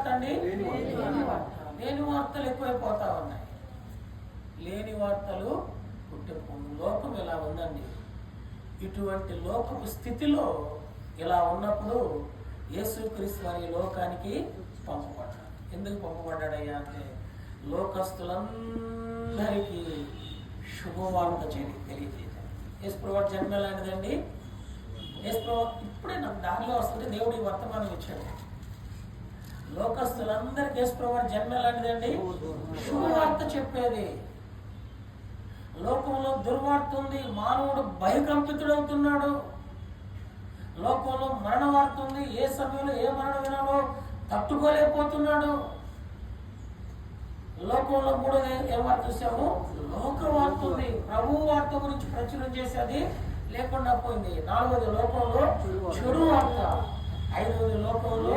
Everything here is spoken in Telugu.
వార్త అండి? లేని వార్తలు ఎక్కువైపోతా ఉన్నాయి. లేని వార్తలు పుట్టింపు. లోకం ఇలా ఉందండి. ఇటువంటి లోకపు స్థితిలో ఇలా ఉన్నప్పుడు యేసుక్రీస్తు వారి లోకానికి పంపబడ్డాడు. ఎందుకు పంపబడ్డాడయ్యా అంటే లోకస్తులందరికీ శుభవార్త తెలియజేయాలి. యేసుప్రభు జన్మ ఎలాంటిదండి? యేసుప్రభు ఇప్పుడే నాకు దారిలో వస్తుంటే దేవుడు ఈ వర్తమానం ఇచ్చాడు. లోకస్తులందరికీ యేసుప్రభు జన్మ ఎలాంటిదండి? శుభవార్త చెప్పేది. లోకంలో దుర్వార్త ఉంది, మానవుడు భయకంపితుడవుతున్నాడు. లోకంలో మరణ వార్త ఉంది, ఏ సమయంలో ఏ మరణం వినాలో తట్టుకోలేకపోతున్నాడు. లోకంలో కూడా ఏ వార్త చూసాము? లోక వార్త ఉంది. ప్రభు వార్త గురించి ప్రచురం చేసేది లేకుండా పోయింది. 4వది లోకంలో చెడు వార్త, 5వది లోకంలో